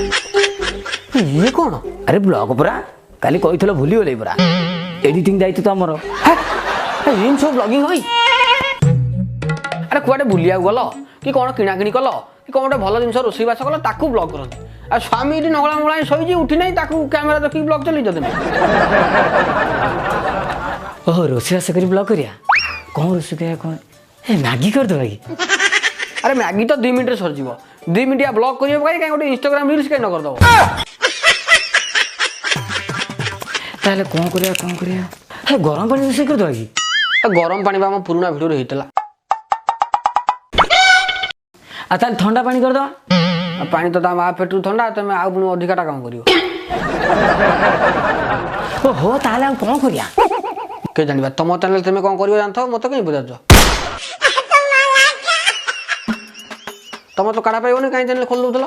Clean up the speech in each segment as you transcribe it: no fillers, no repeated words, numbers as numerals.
ये कौन? अरे ब्लॉग परा काली कही भूली गले परा एडिटिंग दायित्व तो आमर इन सब ब्लॉगिंग होई। अरे कुआडे बुलिया गल कि कौन किना किणी कल कि कौन गोटे भल जिन रोषेई बास कल ताकू ब्लॉग करती आ स्वामी ये नगला मुला शोची उठी ना ताकू कैमेरा देखिए ब्लॉग चल ओह रोषेईबास कर ब्लॉग करिया कौन रोषे कर कौन मैगी कर दबा कि अरे मैगी तो 2 मिनट सर 2 मिनट ब्लॉग कर कहीं गोटे इंस्टाग्राम रील्स कहीं न करदब ताले कौन करिया गरम पानी रोषे कर दबा कि गरम पानी आम पुराना भिडियो होता आ ताले ठंडा पानी कर दबा पानी तो माँ पेटू ठंडा तुम आउ पुणी अधिकाटा काम कर हो ताले आ कौन करिया के जानिबा तुम चैनल तुम कौन कर जानथ मत कहीं पचार तुम तो काढ़ा पाइबन कहीं चैनल खोल दौल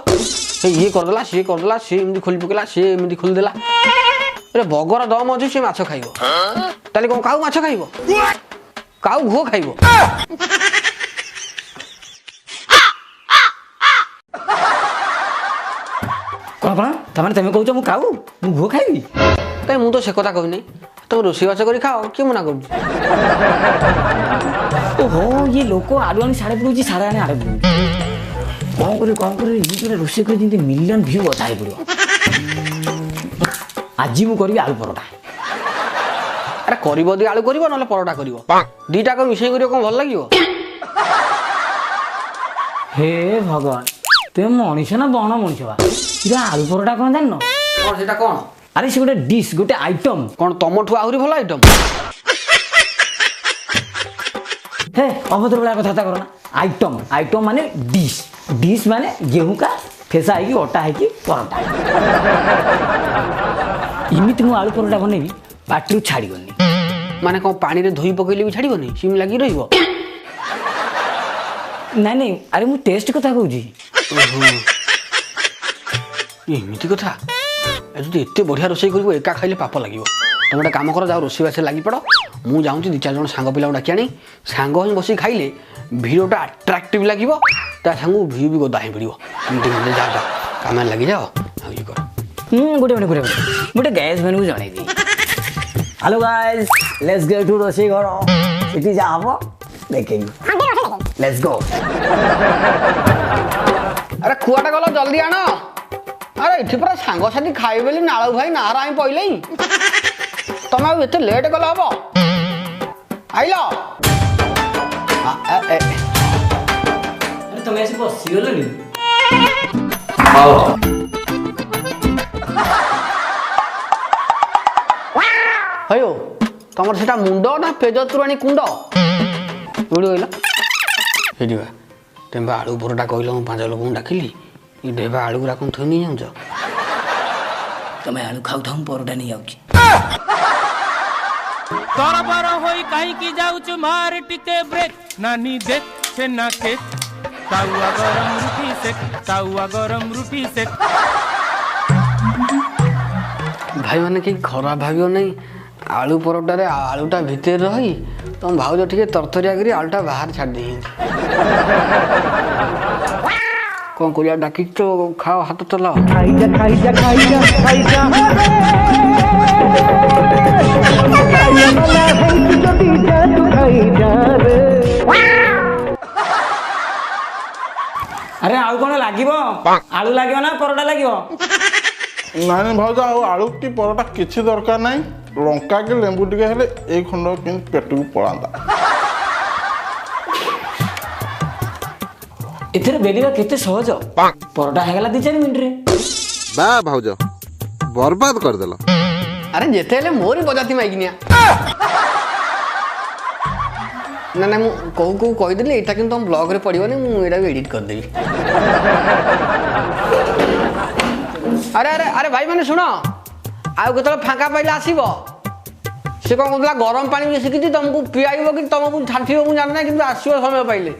ये करदेला सी करदेला सी एमती खोली पकेला सी एमती खोलीदेला अरे बगर दम अच्छे सी माछ खाइब ताले कौन काऊ माछ खाइब काऊ घुओ खाइब कौन तमें तुम कौच मुझे खाऊ मुझे घुओ खाइबी कहीं मुझे तो से कथा कहनी तुम रोषेईबास कर खाओ किए मना कर ओहो ये लोक आलू आनी साड़े पड़ू साड़े आने आड़े पड़ू कौन कर ये रोषेई कर मिलियन व्यू अधाई पड़ो आज मुझे करी आलू परोटा अरे कर आलू कर ना परोटा कर दीटा को मिसई कर कौन भल लगे हे भगवान तुम मनीष ना बण मनीष बा इरा आलू परोटा कौन जान कौन सेटा कौन अरे से गोटे डिश गोटे आइटम कौन तुम ठू आहरी भल आइटम हे अभद्र वाला कथा करना आइटम माने डिश माने गेहूं का फेसा है कि अटा है कि परोटा इमित मु आलू परोटा बनेबी पाटरू छाड़ी गनी माने कौन पानी रे धोई पकईले भी छाड़बनी सिम लगी रहिबो नहीं अरे मु टेस्ट कथा कहूजी एमती कथा जो एत बढ़िया रोषेई कर एका खाइले पाप लगे तुम गोटे कम कर जाओ रोषेईबास लगी पड़ मुझे जाऊँ 2-4 जन सांग पिला डाकी आनी सांग ही बस खाइले भिडियोटा अट्राक्टिव लगे सांग भ्यू भी गदा पड़ो जा कम लगी जाओ ये कर गोटे गैस मैन को जन दी hello guys let's go to रोषेई घर इटी जा हम देखेंगे लेट्स गो अरे खुआटा गल जल्दी आण अरे इथे पूरा सांग साथी खाए बोली नाल भाई नार आई पड़े तुम एत लेट कल हम आइल तुम ऐसे बसीगल हयो तुम से मुंड ना पेज तुराणी कुंड कौट कहला तुम आलू परोटा कहल मुझे 5 लोक डाकिली ये ढेबा आलू गुरा कौन थोई नहीं जाऊँ तुम आलू खाऊ था परोटा नहीं जाऊँ तरबर होई कहीं की जाऊँ मार टिके ब्रेक नानी देख से ना के ताउआ गरम रुटी से भाई मैंने कि खराब भावियो नहीं आलू परोटा रे आलूटा भितर रही तुम भावज टे तरतरिया करी आलूटा बाहर छाड़ दी कौन करिया डाकी तो खाओ हाथ चलाओ अरे आलू कौन लगे आलू लगे ना परोटा लगे नानी भाज आलू की परोटा किसी दरकार नहीं लंका के लेंबू टे हेले ए खंड कि पेट को पड़ाता एथरे बेलिबा केते सहज परोटा हेगला 2-4 मिनिट रे बा भाउज बर्बाद कर देला अरे जेते हेले मोरी बजाती माइकिनिया ना ना मु कहू कही देली एटा किंतु हम ब्लॉग रे पड़िबनी मु एटा भी एडिट कर देबी अरे अरे अरे भाई मैंने सुनो आउ केतले फांका पाइले आसीबो से कौन कहला गरम पानी भी शिखी तुमको पियाइबो कि तुमको छाटिबो मु जान ना किंतु आसीबो समय पाइले